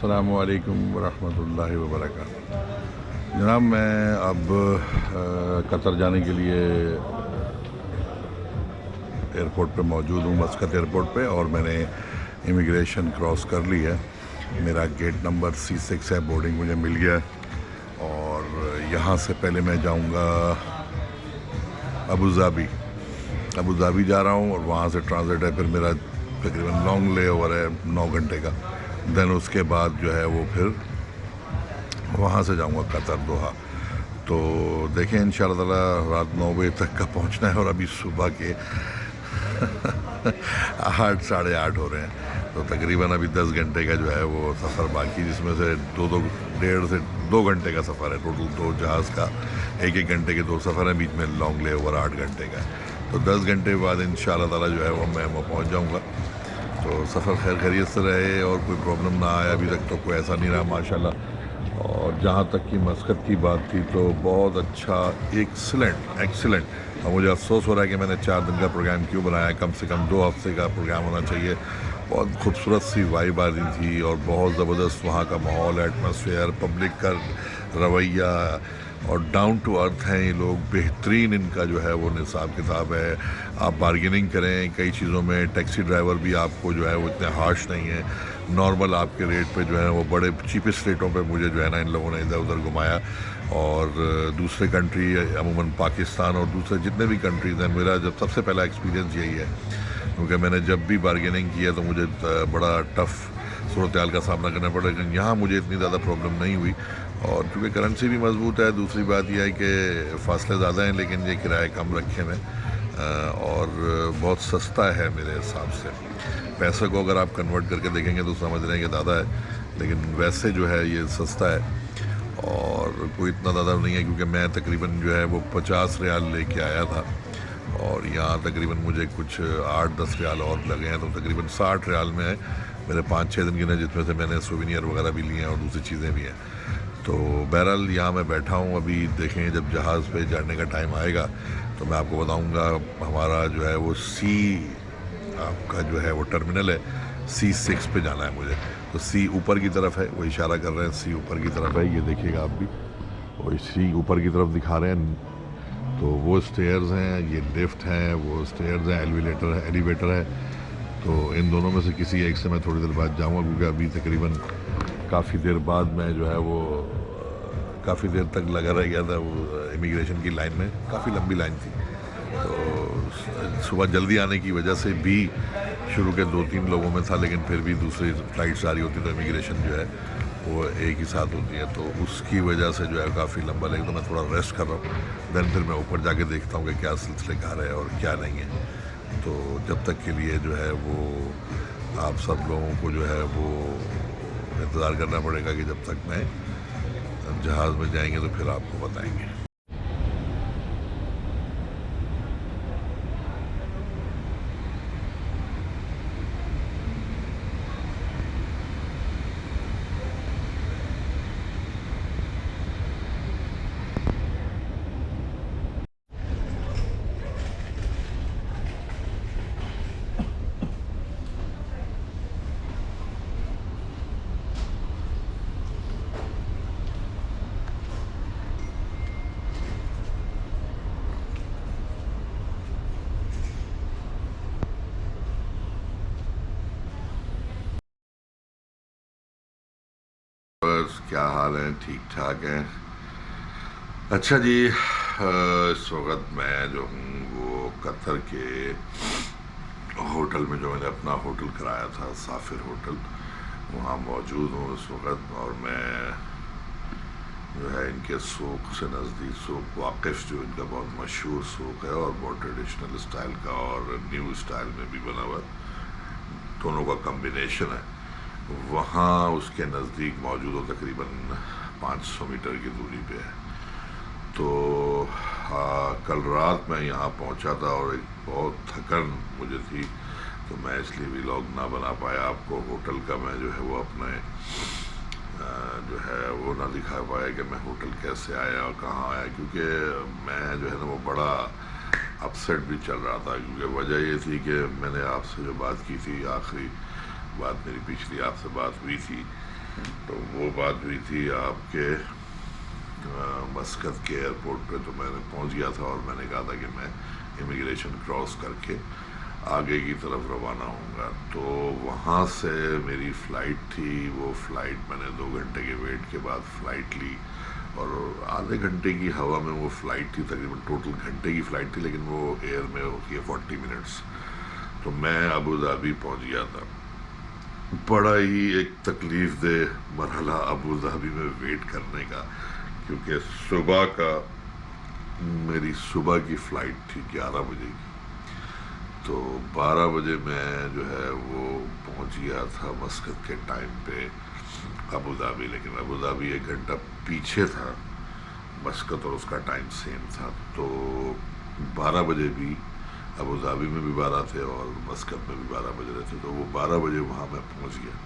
अस्सलामु अलैकुम वरहमतुल्लाहि वबरकातुहू। जनाब, मैं अब कतर जाने के लिए एयरपोर्ट पे मौजूद हूँ, मस्कत एयरपोर्ट पे, और मैंने इमिग्रेशन क्रॉस कर ली है। मेरा गेट नंबर C6 है, बोर्डिंग मुझे मिल गया है। और यहाँ से पहले मैं जाऊँगा अबू धाबी जा रहा हूँ, और वहाँ से ट्रांजिट है। फिर मेरा तकरीबन लॉन्ग ले ओवर है 9 घंटे का। देन उसके बाद जो है वो फिर वहाँ से जाऊँगा कतर, दोहा। तो देखें, इंशाअल्लाह ताला रात 9 बजे तक का पहुँचना है, और अभी सुबह के 8 साढ़े 8 हो रहे हैं। तो तकरीबन अभी 10 घंटे का जो है वो सफ़र बाकी, जिसमें से डेढ़ से 2 घंटे का सफ़र है टोटल। दो जहाज़ का 1-1 घंटे के 2 सफ़र हैं, बीच में लॉन्ग ले ओवर 8 घंटे का है। तो 10 घंटे बाद इंशाअल्लाह ताला जो है वो मैं वहाँ पहुँच जाऊँगा। तो सफ़र खैर खैरियत से रहे और कोई प्रॉब्लम ना आए, अभी तक तो कोई ऐसा नहीं रहा माशाल्लाह। और जहाँ तक कि मस्कत की बात थी तो बहुत अच्छा, एक्सीलेंट। और मुझे अफसोस हो रहा है कि मैंने 4 दिन का प्रोग्राम क्यों बनाया। कम से कम 2 हफ्ते का प्रोग्राम होना चाहिए। बहुत खूबसूरत सी वाइब आ रही थी, और बहुत ज़बरदस्त वहाँ का माहौल, एटमॉस्फेयर, पब्लिक का रवैया, और डाउन टू अर्थ हैं ये लोग। बेहतरीन इनका जो है वो हिसाब किताब है। आप बार्गेनिंग करें कई चीज़ों में, टैक्सी ड्राइवर भी आपको जो है वो इतने हार्श नहीं है, नॉर्मल आपके रेट पे जो है वो बड़े चीपेस्ट रेटों पे मुझे जो है ना इन लोगों ने इधर उधर घुमाया। और दूसरे कंट्री, अमूमन पाकिस्तान और दूसरे जितने भी कंट्रीज़ हैं, मेरा जब सबसे पहला एक्सपीरियंस यही है, क्योंकि मैंने जब भी बार्गेनिंग किया तो मुझे बड़ा टफ़ सूरत हाल का सामना करना पड़ा। लेकिन यहाँ मुझे इतनी ज़्यादा प्रॉब्लम नहीं हुई, और चूँकि करेंसी भी मजबूत है। दूसरी बात यह है कि फ़ासले ज़्यादा हैं, लेकिन ये किराए कम रखे हैं, और बहुत सस्ता है मेरे हिसाब से। पैसे को अगर आप कन्वर्ट करके देखेंगे तो समझ रहे हैं कि ज़्यादा है, लेकिन वैसे जो है ये सस्ता है, और कोई इतना ज़्यादा नहीं है। क्योंकि मैं तकरीबन जो है वो 50 रियाल लेके आया था, और यहाँ तकरीबन मुझे कुछ 8-10 रियाल और लगे हैं, तो तकरीबन 60 रियाल में है मेरे 5-6 दिन गिने, जिसमें से मैंने सोवेनियर वगैरह भी लिए हैं और दूसरी चीज़ें भी हैं। तो बहरहाल यहाँ मैं बैठा हूँ, अभी देखें जब जहाज़ पे जाने का टाइम आएगा तो मैं आपको बताऊँगा। हमारा जो है वो आपका जो है वो टर्मिनल है, C6 पे जाना है मुझे। तो C ऊपर की तरफ है, वो इशारा कर रहे हैं C ऊपर की तरफ है, ये देखिएगा आप भी, वो C ऊपर की तरफ दिखा रहे हैं। तो वो स्टेयर्स हैं, ये लिफ्ट हैं, वो स्टेयर्स हैं, एलिवेटर है। तो इन दोनों में से किसी एक से मैं थोड़ी देर बाद जाऊँगा, क्योंकि अभी तकरीबन काफ़ी देर बाद मैं जो है वो काफ़ी देर तक लगा रह गया था वो इमिग्रेशन की लाइन में। काफ़ी लंबी लाइन थी, तो सुबह जल्दी आने की वजह से भी शुरू के 2-3 लोगों में था, लेकिन फिर भी दूसरी फ़्लाइट्स आ रही होती तो इमिग्रेशन जो है वो एक ही साथ होती है, तो उसकी वजह से जो है काफ़ी लंबा लगे। तो मैं थोड़ा रेस्ट कर रहा हूँ, देन फिर मैं ऊपर जाके देखता हूँ कि क्या सिलसिले कार है और क्या नहीं है। तो जब तक के लिए जो है वो आप सब लोगों को जो है वो इंतज़ार करना पड़ेगा कि जब तक मैं जहाज़ में जाएंगे तो फिर आपको बताएंगे। बस क्या हाल है, ठीक ठाक है। अच्छा जी, इस वक्त मैं जो हूँ वो कतर के होटल में, जो मैंने अपना होटल कराया था साफिर होटल, वहाँ मौजूद हूँ इस वक्त। और मैं जो है इनके सूक से नज़दीक, सूक वाकिफ़ जो इनका बहुत मशहूर सूक है, और बहुत ट्रेडिशनल स्टाइल का और न्यू स्टाइल में भी बना हुआ, दोनों का कम्बिनेशन है, वहाँ उसके नज़दीक मौजूद हो। तकरीबन 500 मीटर की दूरी पे है। तो कल रात मैं यहाँ पहुँचा था, और एक बहुत थकन मुझे थी, तो मैं इसलिए व्लॉग ना बना पाया आपको। होटल का मैं जो है वो अपने जो है वो ना दिखा पाया कि मैं होटल कैसे आया और कहाँ आया, क्योंकि मैं जो है ना वो बड़ा अपसेट भी चल रहा था। क्योंकि वजह ये थी कि मैंने आपसे जो बात की थी, आखिरी बात मेरी पिछली आपसे बात हुई थी तो वो बात हुई थी आपके मस्कत के एयरपोर्ट पे, तो मैंने पहुंच गया था और मैंने कहा था कि मैं इमिग्रेशन क्रॉस करके आगे की तरफ रवाना होऊंगा। तो वहाँ से मेरी फ़्लाइट थी, वो फ़्लाइट मैंने 2 घंटे के वेट के बाद फ़्लाइट ली, और आधे घंटे की हवा में वो फ़्लाइट थी, तकरीबन टोटल घंटे की फ़्लाइट थी, लेकिन वो एयर में होती है 40 मिनट्स। तो मैं अबू धाबी पहुँच गया था। बड़ा ही एक तकलीफ़ दे मरहला अबू धाबी में वेट करने का, क्योंकि सुबह का मेरी सुबह की फ़्लाइट थी 11 बजे की। तो 12 बजे मैं जो है वो पहुंच गया था मस्कत के टाइम पे अबू धाबी, लेकिन अबू धाबी 1 घंटा पीछे था मस्कत, और उसका टाइम सेम था। तो 12 बजे भी अबू धाबी में भी 12 थे और मस्कत में भी 12 बज रहे थे। तो वो 12 बजे वहाँ मैं पहुँच गया।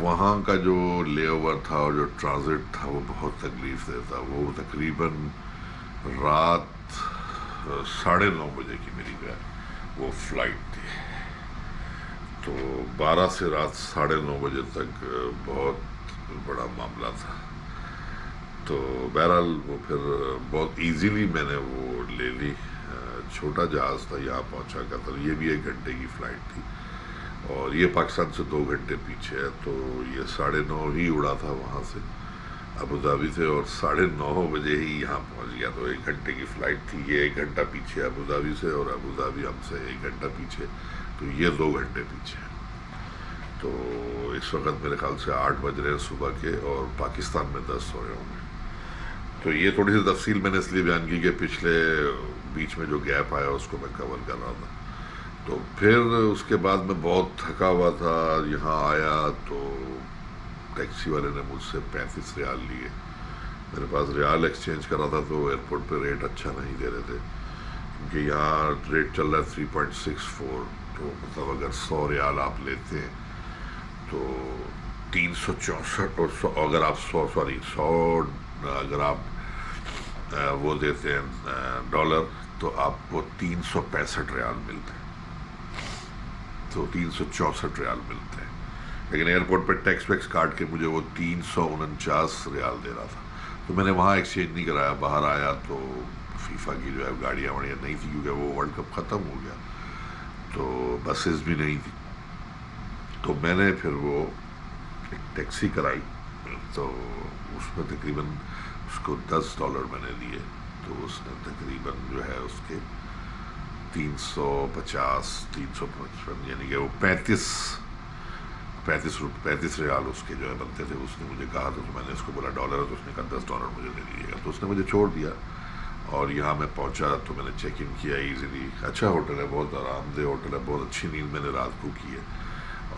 वहाँ का जो लेओवर था और जो ट्रांजिट था वो बहुत तकलीफ देता था। वो तकरीबन रात 9:30 बजे की मेरी वो फ़्लाइट थी। तो 12 से रात 9:30 बजे तक बहुत बड़ा मामला था। तो बहरहाल वो फिर बहुत इजीली मैंने वो ले ली। छोटा जहाज़ था, यहाँ पहुँचा कतर। ये भी 1 घंटे की फ़्लाइट थी और ये पाकिस्तान से 2 घंटे पीछे है। तो ये 9:30 ही उड़ा था वहाँ से अबू धाबी से, और 9:30 बजे ही यहाँ पहुँच गया। तो 1 घंटे की फ़्लाइट थी, ये 1 घंटा पीछे अबू धाबी से, और अबू धाबी हमसे 1 घंटा पीछे, तो ये 2 घंटे पीछे। तो इस वक्त मेरे ख्याल से 8 बज रहे हैं सुबह के, और पाकिस्तान में 10 हो रहे होंगे। तो ये थोड़ी सी तफसील मैंने इसलिए बयान की कि पिछले बीच में जो गैप आया उसको मैं कवर कर रहा था। तो फिर उसके बाद मैं बहुत थका हुआ था, यहाँ आया तो टैक्सी वाले ने मुझसे 35 रियाल लिए। मेरे पास रियाल एक्सचेंज करा था, तो एयरपोर्ट पे रेट अच्छा नहीं दे रहे थे, क्योंकि यहाँ रेट चल रहा है 3.64। तो मतलब अगर 100 रियाल आप लेते हैं तो 364, और अगर आप 100 अगर आप वो देते हैं डॉलर, तो आपको 365 रियाल मिलते हैं। तो 364 रियाल मिलते हैं, लेकिन एयरपोर्ट पर टैक्स वैक्स काट के मुझे वो 349 रियाल दे रहा था। तो मैंने वहाँ एक्सचेंज नहीं कराया। बाहर आया तो फीफा की जो है गाड़ियाँ वाड़ियाँ नहीं थी, क्योंकि वो वर्ल्ड कप ख़त्म हो गया, तो बसेस भी नहीं थी। तो मैंने फिर वो एक टैक्सी कराई, तो उसमें तकरीबन उसको $10 मैंने दिए। तो उसने तकरीबन जो है उसके 350 355, यानी कि वो 35 रियाल उसके जो है बनते थे। उसने मुझे कहा, तो मैंने उसको बोला डॉलर है, तो उसने कहा $10 मुझे दे दीजिएगा। तो उसने मुझे छोड़ दिया, और यहाँ मैं पहुँचा तो मैंने चेक इन किया ईज़िली। अच्छा होटल है, बहुत आरामदेह होटल है, बहुत अच्छी नींद मैंने रात को की है,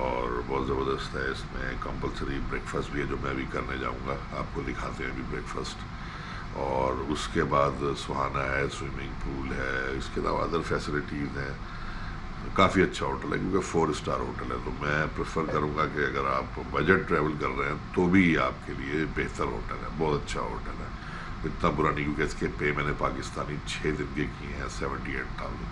और बहुत ज़बरदस्त है। इसमें कंपलसरी ब्रेकफास्ट भी है, जो मैं भी करने जाऊँगा, आपको दिखाते हैं अभी ब्रेकफास्ट। और उसके बाद सुहाना है, स्विमिंग पूल है, इसके अलावा अदर फैसिलिटीज़ हैं। काफ़ी अच्छा होटल है, क्योंकि 4 स्टार होटल है। तो मैं प्रेफर करूँगा कि अगर आप बजट ट्रैवल कर रहे हैं तो भी आपके लिए बेहतर होटल है, बहुत अच्छा होटल है। इतना बुरा नहीं, क्योंकि इसके पे मैंने पाकिस्तानी 6 दिन के किए हैं 78,000,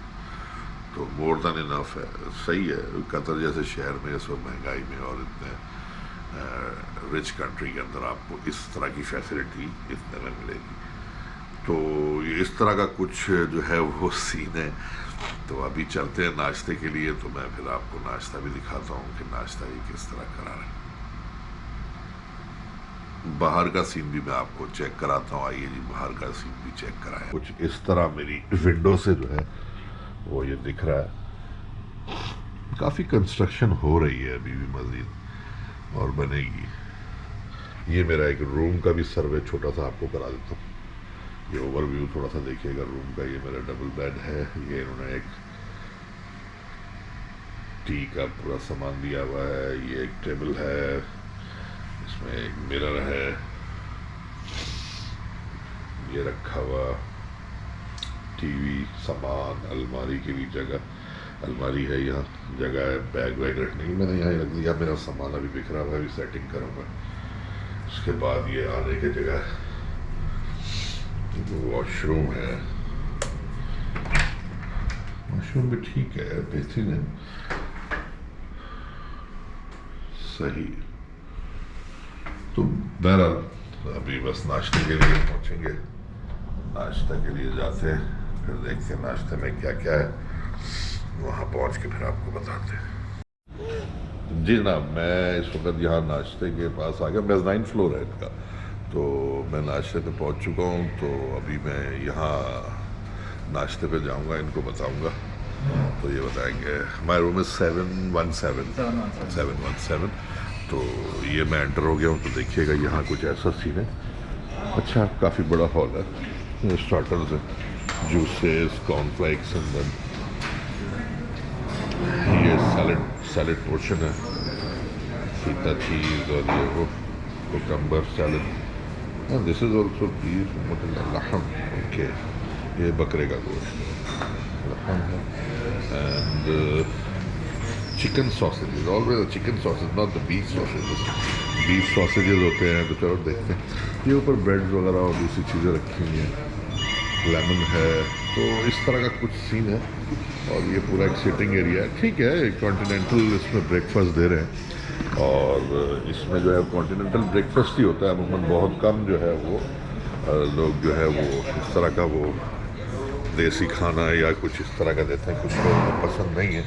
तो मोर देन इनफ है, सही है। कतर जैसे शहर में इस महंगाई में और इतने रिच कंट्री के अंदर आपको इस तरह की फैसिलिटी इतने में मिलेगी। तो इस तरह का कुछ जो है वो सीन है। तो अभी चलते हैं नाश्ते के लिए, तो मैं फिर आपको नाश्ता भी दिखाता हूँ कि नाश्ता ये किस तरह करा रहे हैं। बाहर का सीन भी मैं आपको चेक कराता हूँ। आइए जी, बाहर का सीन भी चेक कराया। कुछ इस तरह मेरी विंडो से जो है वो ये दिख रहा है। काफ़ी कंस्ट्रक्शन हो रही है अभी भी मज़ीद, और बनेगी। ये मेरा एक रूम का भी सर्वे छोटा सा आपको करा देता हूँ। ये ओवरव्यू थोड़ा सा देखिएगा रूम का। ये मेरा डबल बेड है, ये इन्होंने एक टी का पूरा सामान दिया हुआ है। ये एक टेबल है, इसमें एक मिरर है, ये रखा हुआ टीवी, सामान, अलमारी की भी जगह, अलमारी है, यहाँ जगह है बैग वैग रखने की, मैंने यहाँ रख दिया। मेरा सामान अभी बिखरा हुआ है, अभी सेटिंग करूँगा। उसके बाद ये आने की जगह, वॉशरूम है। वॉशरूम भी ठीक है, बेहतरीन है। सही। तो बहरहाल अभी बस नाश्ते के लिए पहुंचेंगे, नाश्ता के लिए जाते हैं, फिर देखते हैं नाश्ते में क्या क्या है, वहाँ पहुंच के फिर आपको बताते हैं। जी जनाब, मैं इस वक्त यहाँ नाश्ते के पास आ गया, मेज़नाइन फ्लोर है इनका, तो मैं नाश्ते पे पहुँच चुका हूँ। तो अभी मैं यहाँ नाश्ते पे जाऊँगा, इनको बताऊँगा, तो ये बताएंगे। हमारे रूम में 717। तो ये मैं एंटर हो गया हूँ, तो देखिएगा यहाँ कुछ ऐसा सीन है। अच्छा, काफ़ी बड़ा हॉल है, स्टार्टर्स है, जूसेस, कॉर्नफ्लेक्स, एंड देन ये सैलड पोर्शन है, फीता चीज़ और ये वो cucumber salad, and this is also beef लहम। ओके, ये बकरे का गोश्त लहम है, and chicken sausages, always chicken sausage, not the beef sausages. Beef sausages होते हैं, तो चलो देखते हैं। ये ऊपर ब्रेड्स वगैरह और दूसरी चीज़ें रखी हुई हैं, लेमन है, तो इस तरह का कुछ सीन है। और ये पूरा एक सिटिंग एरिया है, ठीक है, कॉन्टिनेंटल इसमें ब्रेकफास्ट दे रहे हैं, और इसमें जो है कॉन्टिनेंटल ब्रेकफास्ट ही होता है अमूमन। बहुत कम जो है वो लोग जो है वो इस तरह का वो देसी खाना या कुछ इस तरह का देते हैं, कुछ लोगों को पसंद नहीं है।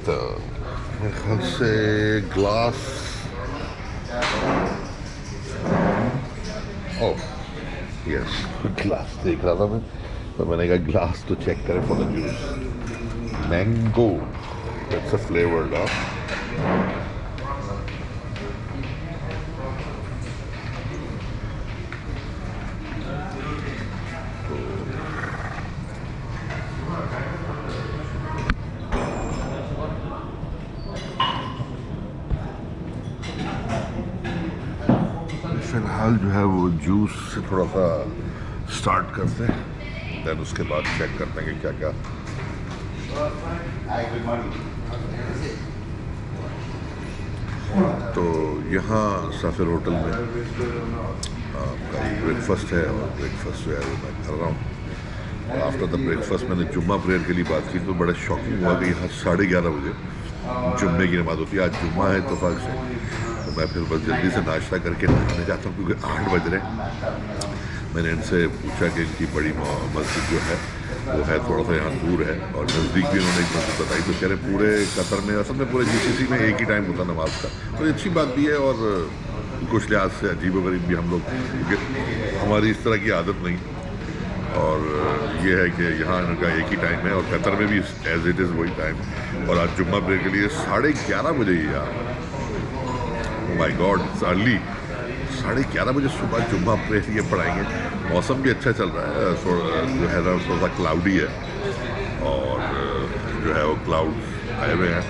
तो मेरे ख्याल से ग्लास, ओह यस, ग्लास देख रहा था मैं, तो मैंने कहा ग्लास तो चेक करें for the juice. Mango, that's a flavoured. फिलहाल जो है वो जूस से थोड़ा सा स्टार्ट करते हैं, देन उसके बाद चेक करते हैं कि क्या क्या। तो यहाँ साफिर होटल में आपका ब्रेकफास्ट है, और ब्रेकफास्ट जो है वो मैं कर रहा हूँ। आफ्टर द ब्रेकफास्ट मैंने जुम्मा प्रेयर के लिए बात की, तो बड़ा शॉकिंग हुआ कि यहाँ 11:30 बजे जुम्मे की नमाज़ होती है। आज जुम्मा है इत्तेफाक से, तो मैं फिर बस जल्दी से नाश्ता करके नहाने जाता हूँ, क्योंकि 8 बज रहे हैं। मैंने इनसे पूछा कि इनकी बड़ी मस्जिद जो है वो है थोड़ा सा यहाँ दूर है, और नज़दीक भी उन्होंने एक मस्जिद बताई, तो कह रहे पूरे कतर में, असल में पूरे GCC में एक ही टाइम होता नमाज का। तो ये अच्छी बात भी है, और कुछ लिहाज से अजीब व गरीब भी हम लोग, क्योंकि हमारी इस तरह की आदत नहीं। और ये है कि यहाँ इनका एक ही टाइम है, और कतर में भी एज इट इज़ वही टाइम। और आज जुम्मा प्रेयर के लिए 11:30 बजे ही यार, माय गॉड, इट्स अर्ली। 11:30 बजे सुबह जुम्मा प्रेयर ये पढ़ाएंगे। मौसम भी अच्छा चल रहा है, जो है ना थोड़ा सा क्लाउडी है, और जो है वो क्लाउड आए हुए हैं,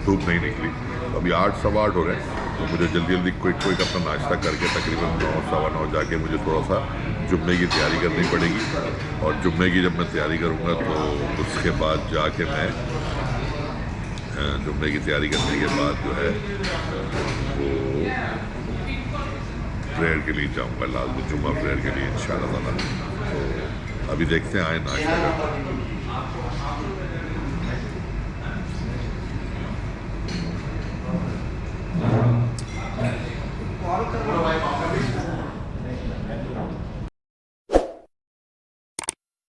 धूप नहीं निकली। अभी 8, सवा 8 हो रहे हैं, तो मुझे जल्दी क्विक अपना नाश्ता करके तकरीबन 9, सवा 9 जाके मुझे थोड़ा सा जुम्मे की तैयारी करनी पड़ेगी। और जुम्मे की जब मैं तैयारी करूँगा, तो उसके बाद जाके मैं जुम्मे की तैयारी करने के बाद जो है वो प्रेयर के लिए जाऊँगा, लाजमी जुम्मा प्रेयर के लिए इंशाअल्लाह ताला। तो अभी देखते हैं, आए नाश्ता करते हैं।